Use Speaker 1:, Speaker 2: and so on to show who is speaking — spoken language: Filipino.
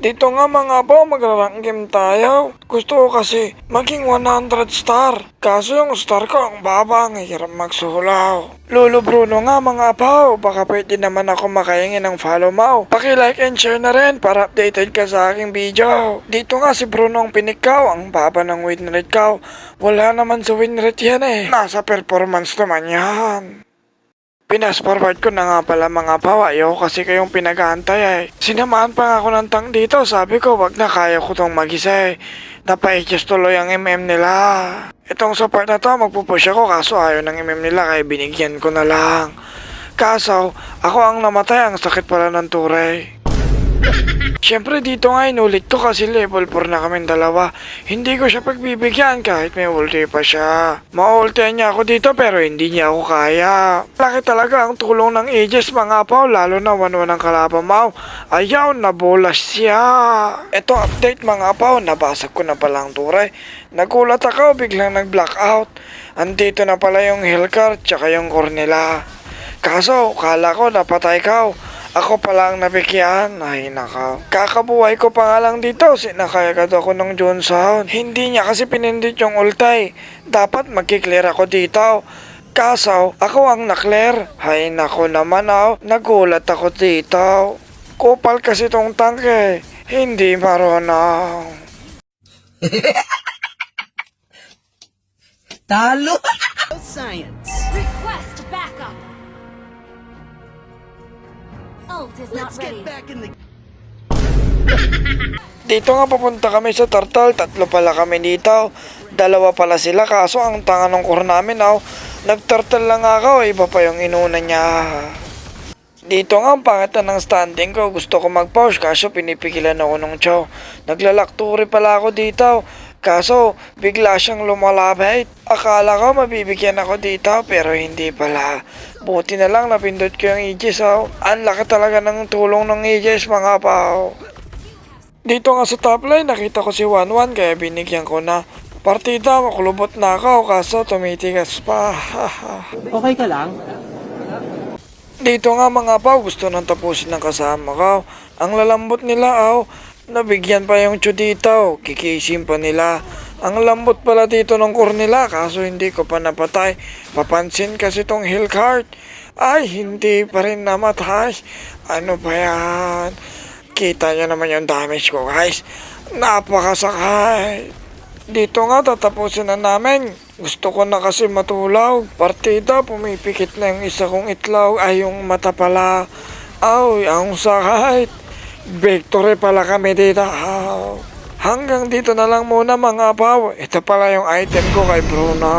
Speaker 1: Dito nga mga po, magra-rank game tayo. Gusto ko kasi maging 100 star. Kaso yung star ko ang baba, ang hirap magsulaw. Lolo Bruno nga mga paw, baka pwede naman ako makahingi ng follow mo. Paki-like and share na rin para updated ka sa aking video. Dito nga si Bruno ang pinikaw, ang baba ng win rate ko. Wala naman sa win rate yan eh. Nasa performance naman yan. Pinas-forward ko na nga pala mga paw, ayoko kasi kayong pinag-aantay eh. Sinamahan pa nga ako ng tank dito, sabi ko wag na, kaya ko tong mag-isa eh. Napa-HS tuloy ang MM nila. Itong support na to, magpupush ako kaso ayaw ng MM nila kaya binigyan ko na lang. Kaso, ako ang namatay, ang sakit pala ng turay. Siyempre dito nga inulit ko kasi level 4 na kaming dalawa. Hindi ko siya pagbibigyan kahit may ulti pa siya. Ma-ultihan niya ako dito pero hindi niya ako kaya. Laki talaga ang tulong ng Aegis mga paw, lalo na 1-1 ang kalaban mo. Ayaw, nabolas siya. Ito update mga paw, nabasag ko na palang turay. Nagulat ako, biglang nag-blackout. Andito na pala yung Hellcard tsaka yung Cornela. Kaso, kala ko napatay ka. Ako pala ang nabigyan. Ay nakaw. Kakabuhay ko pa nga lang dito. Sinakayagad ako ng Johnson. Hindi niya kasi pinindit yung ultay. Dapat magkiklear ako dito. Kaso, ako ang naklear. Ay nako naman nagulat ako dito. Kupal kasi tong tank eh. Hindi marunong.
Speaker 2: Talo! Science.
Speaker 3: Request backup. Ult is not
Speaker 2: Let's
Speaker 3: ready.
Speaker 2: get back in the...
Speaker 1: Dito nga papunta kami sa Turtle, 3 pala kami dito. 2 pala sila kaso ang tanga ng core namin nag-turtle lang ako, iba pa yung inuna niya. Dito nga ang pangit na ng standing ko, gusto ko mag-pause kaso pinipigilan ako ng chow. Naglalakturi pala ako dito. Kaso, bigla siyang lumalapit. Akala ko mabibigyan ako dito, pero hindi pala. Buti na lang napindot ko yung Aegis, Ang laki talaga ng tulong ng Aegis, mga pao. Dito nga sa top line, nakita ko si 1-1, kaya binigyan ko na. Partida, makulubot na ako, kaso tumitigas pa.
Speaker 2: Okay ka lang?
Speaker 1: Dito nga mga pao, gusto nang tapusin ng kasama ko. Ang lalambot nila, nabigyan pa yung chudito, kikisim pa nila. Ang lambot pala dito ng core nila, kaso hindi ko pa napatay. Papansin kasi tong Hellcard. Ay, hindi pa rin namatay. Ano ba yan? Kita nyo naman yung damage ko guys. Napakasakay. Dito nga tatapusin na namin. Gusto ko na kasi matulaw. Partida, pumipikit na yung isa kong itlog. Ay, yung mata pala. Ay, ang sakit. Victory pala kami dito. Hanggang dito na lang muna mga paw. Ito pala yung item ko kay Bruno.